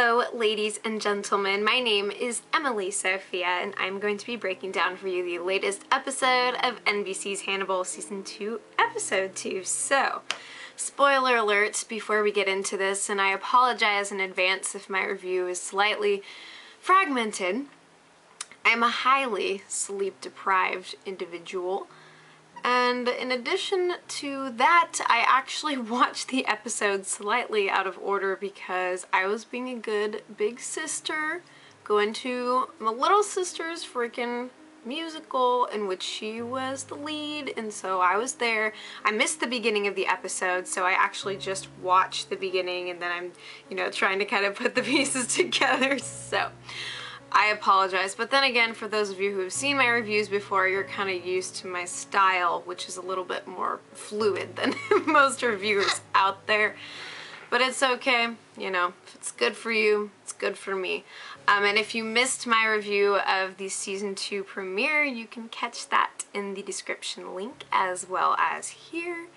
Hello ladies and gentlemen, my name is Emily Sophia and I'm going to be breaking down for you the latest episode of NBC's Hannibal Season 2, Episode 2. So, spoiler alert before we get into this, and I apologize in advance if my review is slightly fragmented. I'm a highly sleep-deprived individual. And in addition to that, I actually watched the episode slightly out of order because I was being a good big sister, going to my little sister's freaking musical in which she was the lead, and so I was there. I missed the beginning of the episode, so I actually just watched the beginning and then I'm, trying to kind of put the pieces together, so I apologize. But then again, for those of you who have seen my reviews before, you're kind of used to my style, which is a little bit more fluid than most reviewers out there. But it's okay, if it's good for you, it's good for me. And if you missed my review of the Season 2 premiere, you can catch that in the description link as well as here.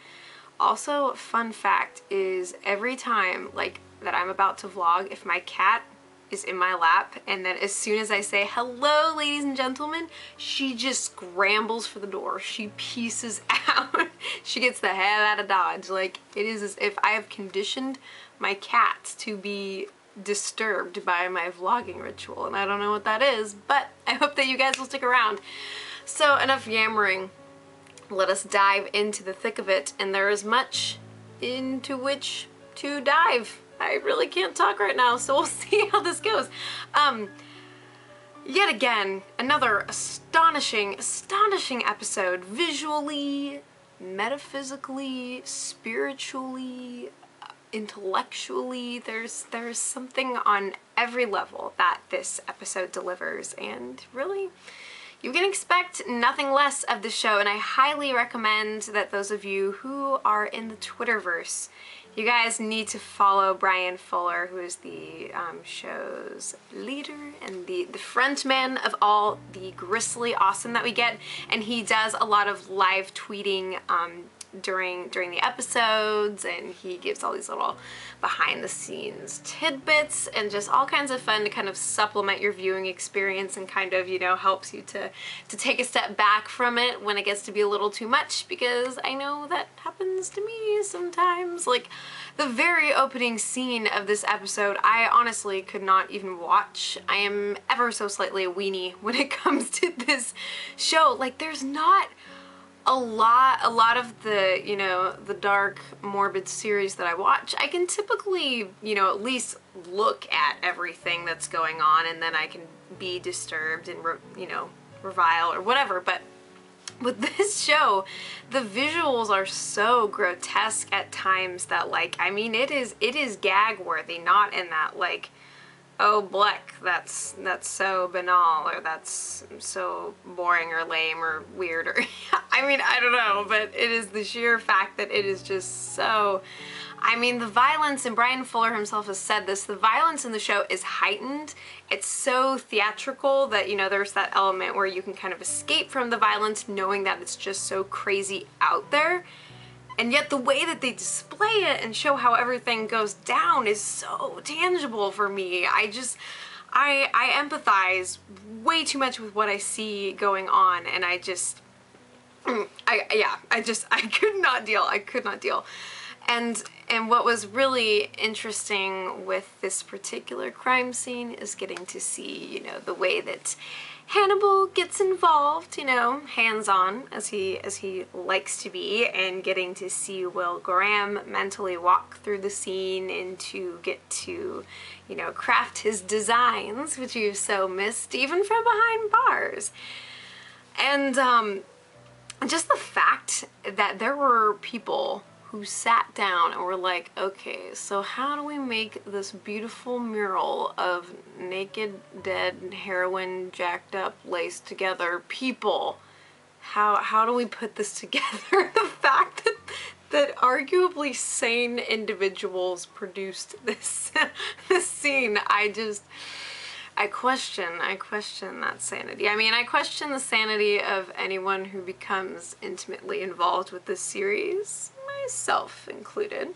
Also, fun fact is every time that I'm about to vlog, if my cat is in my lap, and then as soon as I say, "Hello, ladies and gentlemen," she just scrambles for the door. She pieces out. She gets the hell out of Dodge. It is as if I have conditioned my cat to be disturbed by my vlogging ritual, and I don't know what that is, but I hope that you guys will stick around. So, enough yammering. Let us dive into the thick of it, and there is much into which to dive. I really can't talk right now, so we'll see how this goes. Yet again, another astonishing episode. Visually, metaphysically, spiritually, intellectually. There's something on every level that this episode delivers, and really, you can expect nothing less of the show, and I highly recommend that those of you who are in the Twitterverse, you guys need to follow Brian Fuller, who is the show's leader and the frontman of all the grisly awesome that we get, and he does a lot of live tweeting during the episodes, and he gives all these little behind the scenes tidbits and just all kinds of fun to kind of supplement your viewing experience and kind of, helps you to take a step back from it when it gets to be a little too much, because I know that happens to me sometimes. The very opening scene of this episode, I honestly could not even watch. I am ever so slightly a weenie when it comes to this show. There's not a lot of the, the dark, morbid series that I watch. I can typically, at least look at everything that's going on, and then I can be disturbed and, revile or whatever. But with this show, the visuals are so grotesque at times that, it is gag worthy, not in that, oh, Bleck, that's so banal, or that's so boring or lame or weird, or I don't know, but it is the sheer fact that it is just so, the violence, and Brian Fuller himself has said this, the violence in the show is heightened. It's so theatrical that, there's that element where you can kind of escape from the violence knowing that it's just so crazy out there. And yet the way that they display it and show how everything goes down is so tangible for me. I empathize way too much with what I see going on, and I could not deal. And what was really interesting with this particular crime scene is getting to see, the way that Hannibal gets involved, hands-on as he likes to be, and getting to see Will Graham mentally walk through the scene and to get to, craft his designs, which you've so missed even from behind bars. And just the fact that there were people who sat down and were like, okay, so how do we make this beautiful mural of naked, dead, heroin, jacked up, laced together people? How do we put this together? The fact that arguably sane individuals produced this scene, I question that sanity. I question the sanity of anyone who becomes intimately involved with this series, myself included,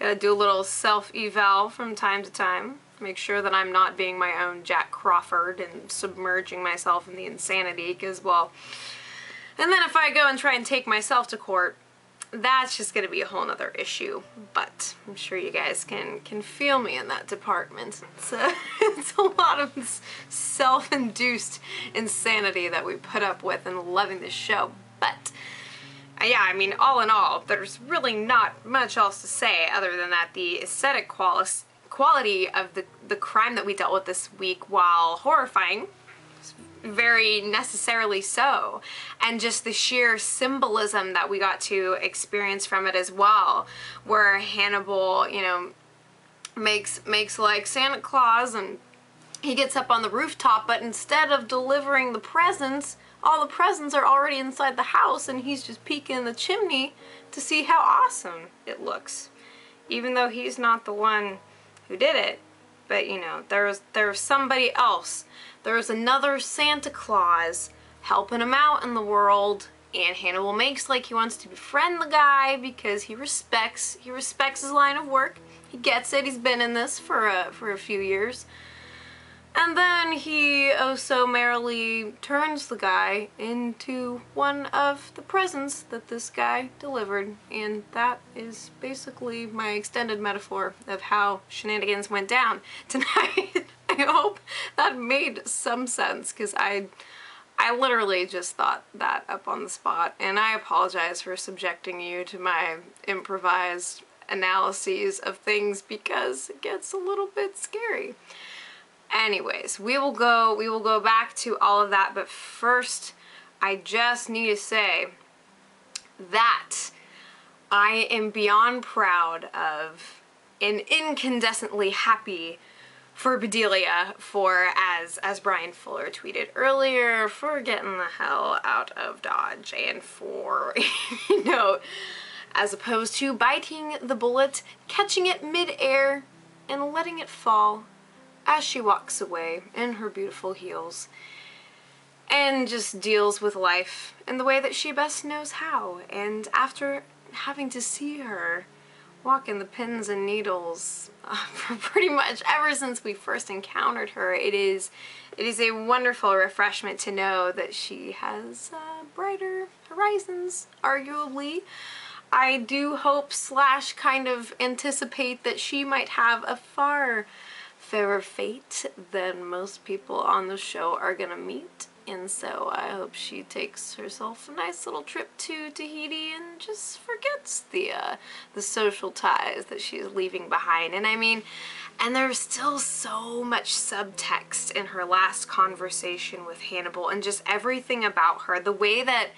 Gotta do a little self-eval from time to time. Make sure that I'm not being my own Jack Crawford and submerging myself in the insanity, because, well, and then if I go and try and take myself to court, that's just gonna be a whole nother issue. But I'm sure you guys can feel me in that department. It's a lot of self-induced insanity that we put up with and loving this show. But yeah, I mean, all in all, there's really not much else to say other than that the aesthetic quality of the crime that we dealt with this week, while horrifying, very necessarily so, and just the sheer symbolism that we got to experience from it as well, where Hannibal, you know, makes like Santa Claus, and he gets up on the rooftop, but instead of delivering the presents, all the presents are already inside the house, and he's just peeking in the chimney to see how awesome it looks, even though he's not the one who did it. But you know, there was somebody else. There was another Santa Claus helping him out in the world, and Hannibal makes like he wants to befriend the guy because he respects his line of work. He gets it. He's been in this for a few years. And then he oh so merrily turns the guy into one of the presents that this guy delivered. And that is basically my extended metaphor of how shenanigans went down tonight. I hope that made some sense, because I literally just thought that up on the spot, and I apologize for subjecting you to my improvised analyses of things, because it gets a little bit scary. Anyways, we will go back to all of that, but first I just need to say that I am beyond proud of and incandescently happy for Bedelia, for, as Brian Fuller tweeted earlier, for getting the hell out of Dodge, and for, you know, as opposed to biting the bullet, catching it mid-air, and letting it fall as she walks away in her beautiful heels, and just deals with life in the way that she best knows how. And after having to see her walk in the pins and needles for pretty much ever since we first encountered her, it is a wonderful refreshment to know that she has brighter horizons, arguably. I do hope / kind of anticipate that she might have a far fairer fate than most people on the show are gonna meet. And so I hope she takes herself a nice little trip to Tahiti and just forgets the social ties that she's leaving behind. And I mean, and there's still so much subtext in her last conversation with Hannibal, and just everything about her. The way that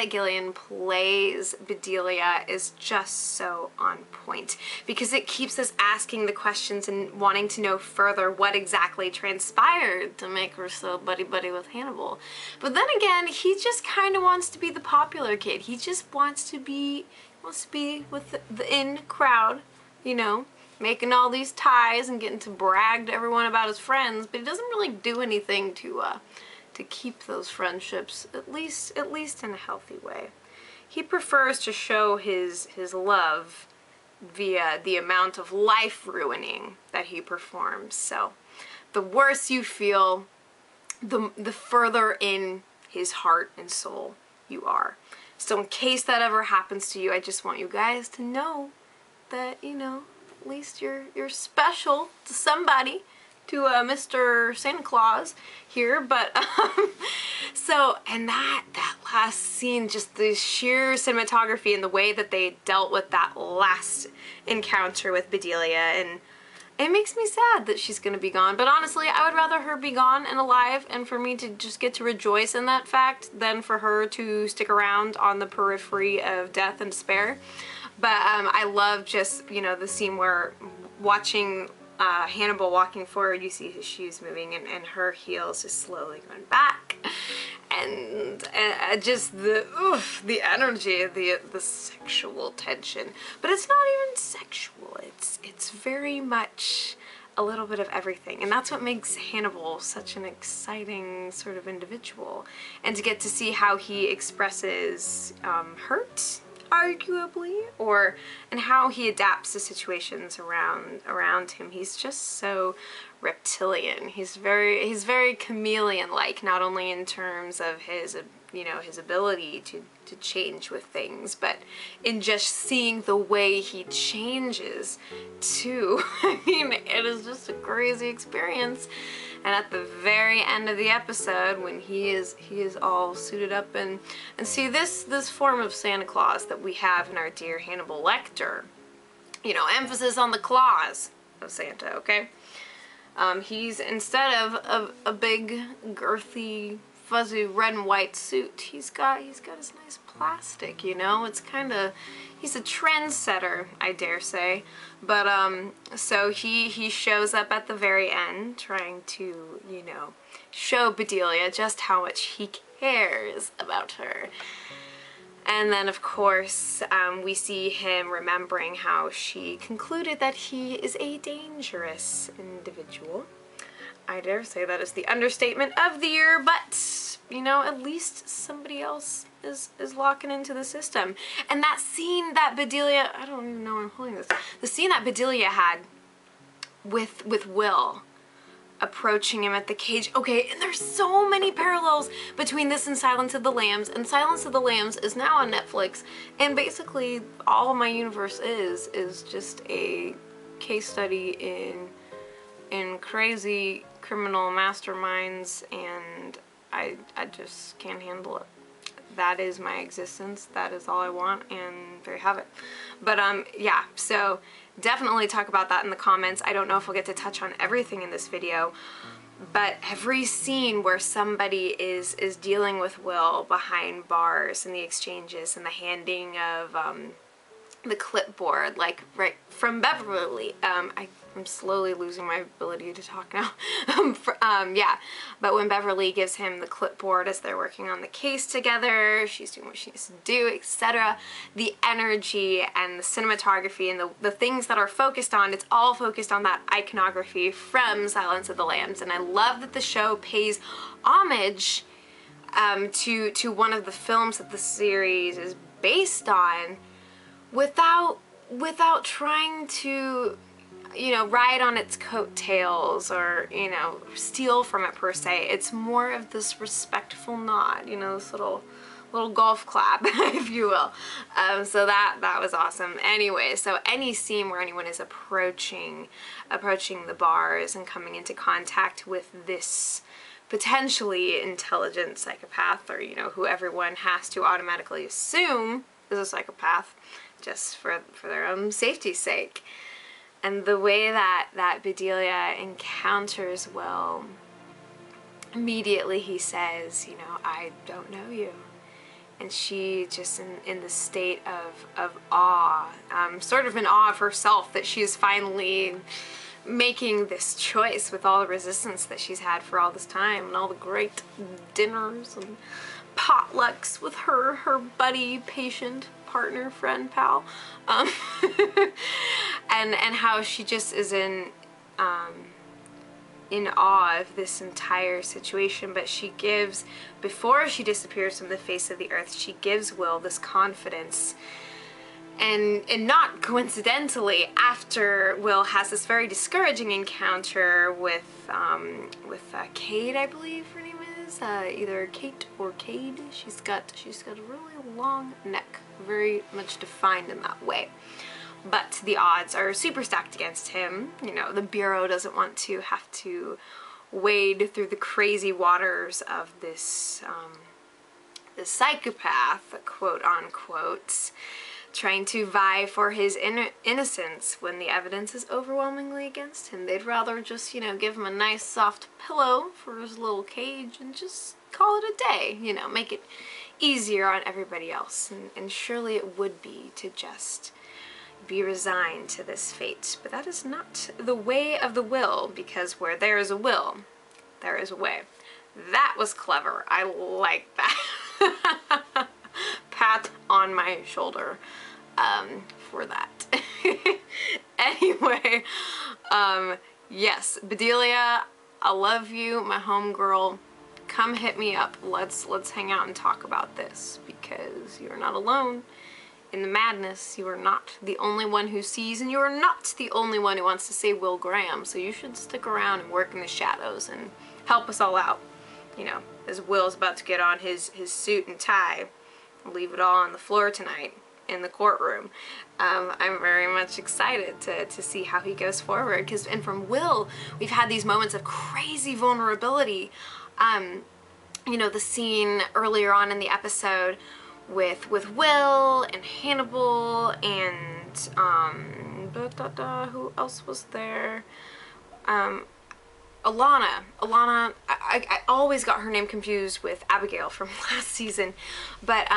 Gillian plays Bedelia is just so on point, because it keeps us asking the questions and wanting to know further what exactly transpired to make her so buddy-buddy with Hannibal. But then again, he just kind of wants to be the popular kid. He just wants to be with the in crowd, you know, making all these ties and getting to brag to everyone about his friends, but he doesn't really do anything to keep those friendships, at least in a healthy way. He prefers to show his love via the amount of life ruining that he performs. So the worse you feel, the further in his heart and soul you are. So in case that ever happens to you, I just want you guys to know that, you know, at least you're special to somebody, to Mr. Santa Claus here. But so, and that last scene, just the sheer cinematography and the way that they dealt with that last encounter with Bedelia, and it makes me sad that she's gonna be gone. But honestly, I would rather her be gone and alive, and for me to just get to rejoice in that fact, than for her to stick around on the periphery of death and despair. But I love just, you know, the scene where watching Hannibal walking forward, you see his shoes moving and her heels just slowly going back, and just the energy, the sexual tension. But it's not even sexual. It's very much a little bit of everything, and that's what makes Hannibal such an exciting sort of individual. And to get to see how he expresses hurt, arguably, and how he adapts to situations around him. He's just so reptilian. He's very chameleon-like, not only in terms of his, you know, his ability to change with things, but in just seeing the way he changes too. I mean, it is just a crazy experience. And at the very end of the episode, when he is all suited up and see this form of Santa Claus that we have in our dear Hannibal Lecter, you know, emphasis on the claws of Santa, okay? He's, instead of a big girthy fuzzy red and white suit, he's got his nice plastic, you know. It's kind of, he's a trendsetter, I dare say. But so he shows up at the very end trying to, you know, show Bedelia just how much he cares about her. And then, of course, we see him remembering how she concluded that he is a dangerous individual. I dare say that is the understatement of the year, but, you know, at least somebody else is locking into the system. And that scene that Bedelia, I don't even know why I'm holding this, the scene that Bedelia had with Will approaching him at the cage. Okay, and there's so many parallels between this and Silence of the Lambs, and Silence of the Lambs is now on Netflix, and basically all my universe is just a case study in crazy criminal masterminds, and I just can't handle it. That is my existence. That is all I want, and there you have it. But yeah, so definitely talk about that in the comments. I don't know if we'll get to touch on everything in this video, but every scene where somebody is dealing with Will behind bars, and the exchanges and the handing of the clipboard, like right from Beverly. I'm slowly losing my ability to talk now. Yeah, but when Beverly gives him the clipboard as they're working on the case together, she's doing what she needs to do, etc. The energy and the cinematography and the things that are focused on, it's all focused on that iconography from Silence of the Lambs. And I love that the show pays homage to one of the films that the series is based on, without trying to, you know, ride on its coattails or, you know, steal from it per se. It's more of this respectful nod, you know, this little golf clap, if you will. So that was awesome. Anyway, so any scene where anyone is approaching the bars and coming into contact with this potentially intelligent psychopath, or, you know, who everyone has to automatically assume is a psychopath, just for their own safety's sake. And the way that Bedelia encounters Will, immediately he says, you know, I don't know you. And she just in the state of awe, sort of in awe of herself that she's finally making this choice with all the resistance that she's had for all this time, and all the great dinners and potlucks with her buddy, patient, partner, friend, pal, and how she just is in awe of this entire situation. But she gives, before she disappears from the face of the earth, she gives Will this confidence. And not coincidentally, after Will has this very discouraging encounter with Cade, I believe her name is, either Kate or Cade. She's got a really long neck, very much defined in that way. But the odds are super stacked against him. You know, the Bureau doesn't want to have to wade through the crazy waters of this this psychopath, quote unquote, trying to vie for his innocence when the evidence is overwhelmingly against him. They'd rather just, you know, give him a nice soft pillow for his little cage and just call it a day, you know, make it easier on everybody else. And surely it would be to just be resigned to this fate. But that is not the way of the will, because where there is a will, there is a way. That was clever. I like that. Pat on my shoulder for that. Anyway, yes, Bedelia, I love you, my homegirl. Come hit me up. Let's hang out and talk about this, because you're not alone in the madness, you are not the only one who sees, and you are not the only one who wants to save Will Graham, so you should stick around and work in the shadows and help us all out. You know, as Will's about to get on his suit and tie, leave it all on the floor tonight in the courtroom. I'm very much excited to see how he goes forward, and from Will, we've had these moments of crazy vulnerability. You know, the scene earlier on in the episode with Will and Hannibal and who else was there? Alana, I always got her name confused with Abigail from last season, but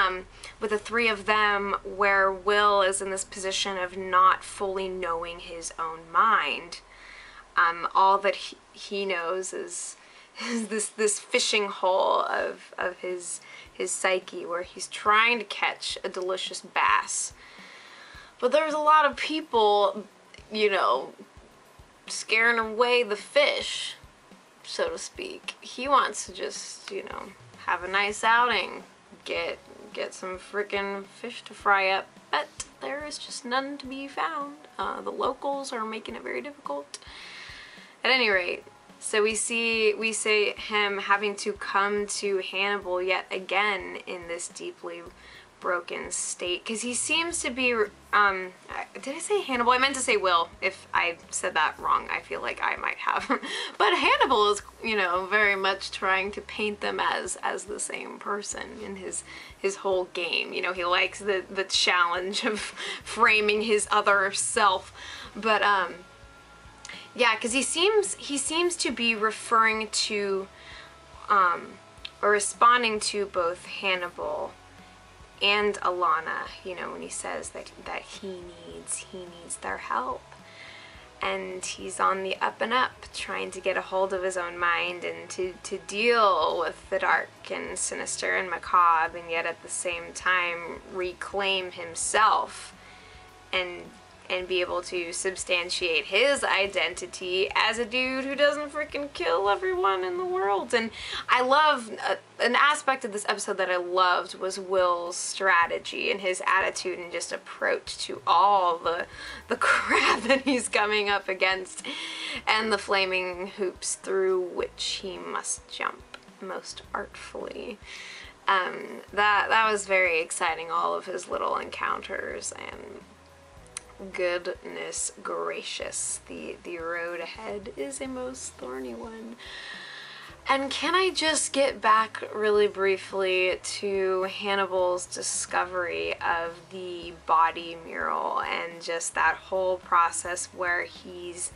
with the three of them, where Will is in this position of not fully knowing his own mind. All that he knows is this fishing hole of his psyche, where he's trying to catch a delicious bass. But there's a lot of people, you know, scaring away the fish, so to speak. He wants to just, you know, have a nice outing, get some freaking fish to fry up, but there is just none to be found. The locals are making it very difficult. At any rate, so we see him having to come to Hannibal yet again in this deeply broken state, because he seems to be, did I say Hannibal? I meant to say Will. If I said that wrong, I feel like I might have. But Hannibal is, you know, very much trying to paint them as the same person in his whole game. You know, he likes the challenge of framing his other self. But yeah, because he seems to be referring to or responding to both Hannibal and Alana, you know, when he says that he needs their help, and he's on the up and up, trying to get a hold of his own mind and to deal with the dark and sinister and macabre, and yet at the same time reclaim himself and be able to substantiate his identity as a dude who doesn't freaking kill everyone in the world. And I love, an aspect of this episode that I loved was Will's strategy and his attitude and just approach to all the crap that he's coming up against, and the flaming hoops through which he must jump most artfully. That was very exciting, all of his little encounters, and goodness gracious, the road ahead is a most thorny one. And can I just get back really briefly to Hannibal's discovery of the body mural, and just that whole process where he's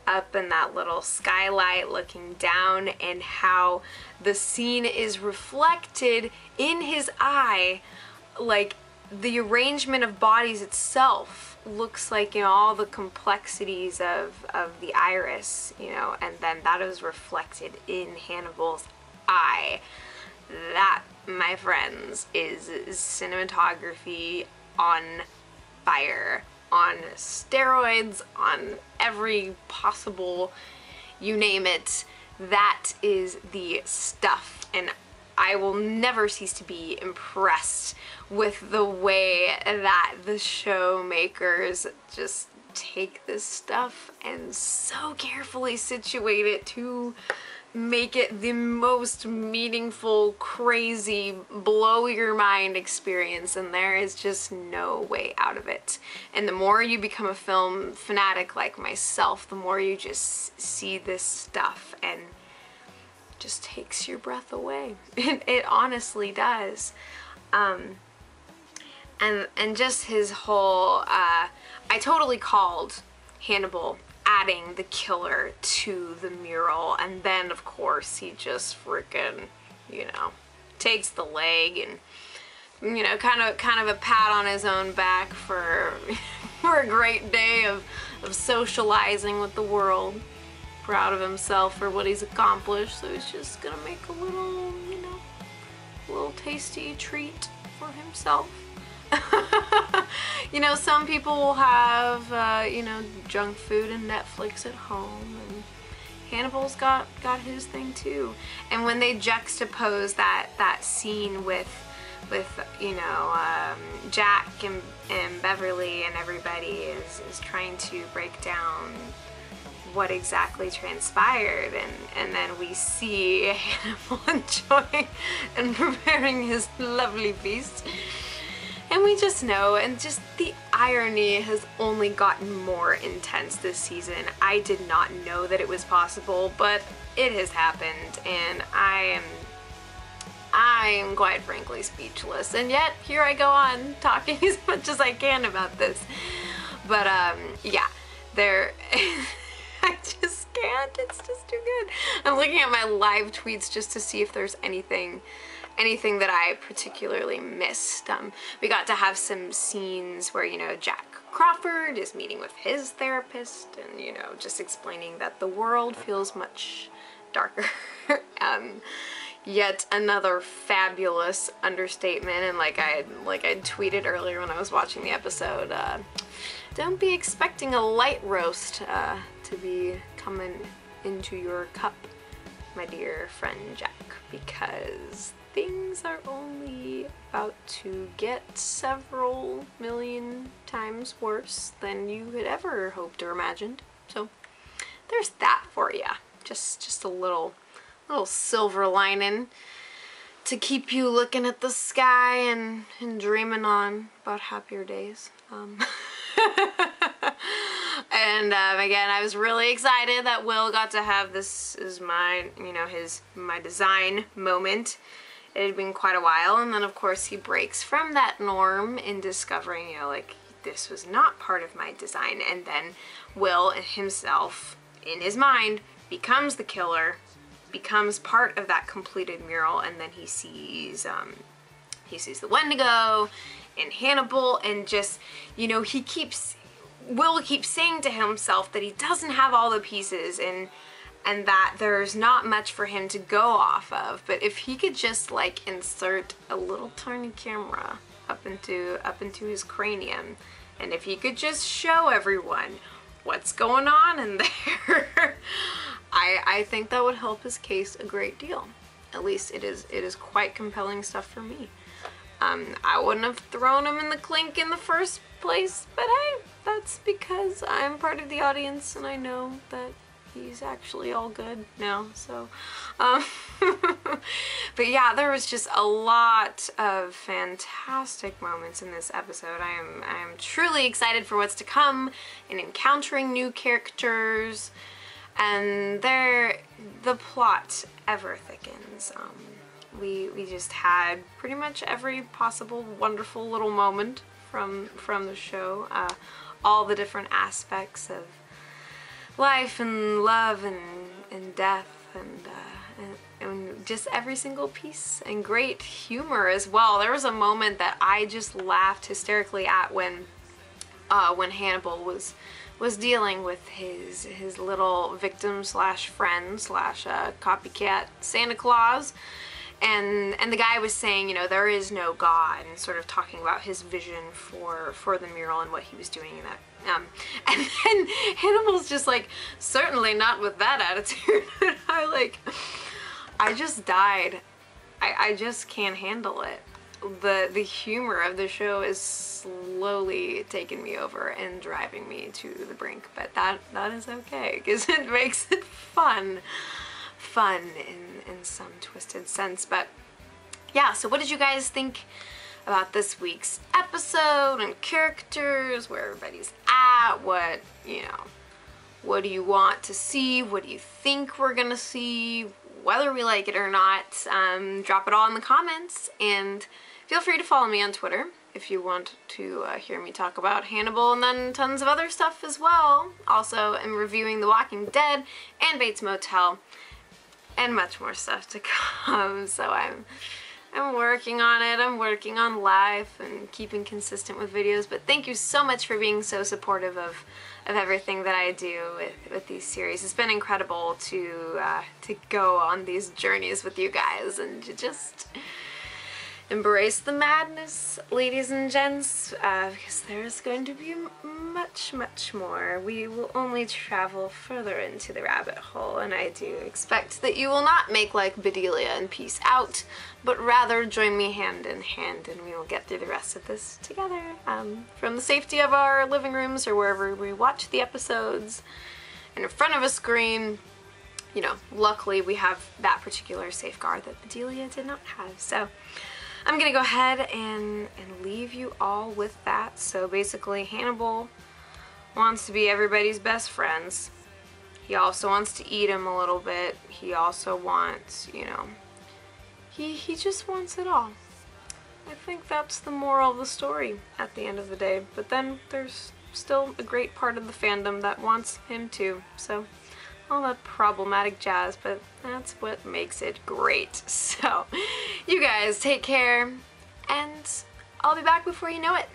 up in that little skylight looking down, and how the scene is reflected in his eye, like the arrangement of bodies itself looks like, you know, all the complexities of the iris, you know, and then that is reflected in Hannibal's eye. That, my friends, is cinematography on fire, on steroids, on every possible, you name it. That is the stuff, and I will never cease to be impressed with the way that the show makers just take this stuff and so carefully situate it to make it the most meaningful, crazy, blow your mind experience, and there is just no way out of it. And the more you become a film fanatic like myself, the more you just see this stuff and just takes your breath away. It honestly does. And just his whole, I totally called Hannibal adding the killer to the mural, and then of course he just freaking, you know, takes the leg and, you know, kind of a pat on his own back for for a great day of socializing with the world. Proud of himself for what he's accomplished, so he's just gonna make a little, you know, little tasty treat for himself. You know, some people will have, you know, junk food and Netflix at home, and Hannibal's got his thing too. And when they juxtapose that scene with you know, Jack and Beverly and everybody is trying to break down what exactly transpired, and then we see Hannibal enjoying and preparing his lovely feast. And we just know, and just the irony has only gotten more intense this season. I did not know that it was possible, but it has happened, and I am quite frankly speechless. And yet, here I go on talking as much as I can about this. But, yeah, I just can't, it's just too good. I'm looking at my live tweets just to see if there's anything that I particularly missed. We got to have some scenes where, you know, Jack Crawford is meeting with his therapist and, you know, just explaining that the world feels much darker. Yet another fabulous understatement, and like I tweeted earlier when I was watching the episode, don't be expecting a light roast to be coming into your cup, my dear friend Jack, because things are only about to get several million times worse than you had ever hoped or imagined. So there's that for ya. Just a little silver lining to keep you looking at the sky and dreaming on about happier days. And again, I was really excited that Will got to have this as my, you know, my design moment. It had been quite a while, and then of course he breaks from that norm in discovering, you know, like, this was not part of my design, and then Will himself, in his mind, becomes the killer, becomes part of that completed mural, and then he sees the Wendigo and Hannibal, and just, you know, Will keeps saying to himself that he doesn't have all the pieces, and that there's not much for him to go off of, but if he could just like insert a little tiny camera up into his cranium, and if he could just show everyone what's going on in there, I think that would help his case a great deal. At least it is quite compelling stuff for me. I wouldn't have thrown him in the clink in the first place, but hey, that's because I'm part of the audience and I know that he's actually all good now, so but yeah, there was just a lot of fantastic moments in this episode. I am truly excited for what's to come in encountering new characters, and the plot ever thickens. We just had pretty much every possible wonderful little moment from the show, all the different aspects of life and love and death and just every single piece, and great humor as well. There was a moment that I just laughed hysterically at when Hannibal was dealing with his little victim slash friend slash copycat Santa Claus. And the guy was saying, you know, there is no God, and sort of talking about his vision for the mural and what he was doing in that. And then Hannibal's just like, certainly not with that attitude. And I just died. I just can't handle it. The humor of the show is slowly taking me over and driving me to the brink, but that is okay, because it makes it fun in some twisted sense. But yeah, so what did you guys think about this week's episode and characters, where everybody's at, what do you want to see, what do you think we're gonna see, whether we like it or not? Drop it all in the comments, and feel free to follow me on Twitter if you want to hear me talk about Hannibal and then tons of other stuff as well. Also, I'm reviewing The Walking Dead and Bates Motel and much more stuff to come, so I'm working on it. I'm working on life and keeping consistent with videos, but thank you so much for being so supportive of everything that I do with these series. It's been incredible to go on these journeys with you guys and to just embrace the madness, ladies and gents, because there's going to be much, much more. We will only travel further into the rabbit hole, and I do expect that you will not make like Bedelia and peace out, but rather join me hand in hand, and we will get through the rest of this together, from the safety of our living rooms or wherever we watch the episodes, and in front of a screen. You know, luckily we have that particular safeguard that Bedelia did not have, so I'm gonna go ahead and leave you all with that. So basically, Hannibal wants to be everybody's best friends. He also wants to eat him a little bit. He also wants, you know, he just wants it all. I think that's the moral of the story at the end of the day. But then there's still a great part of the fandom that wants him too. So all that problematic jazz, but that's what makes it great. So, you guys take care, and I'll be back before you know it.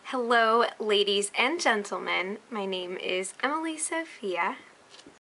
Hello, ladies and gentlemen. My name is Emily Sophia,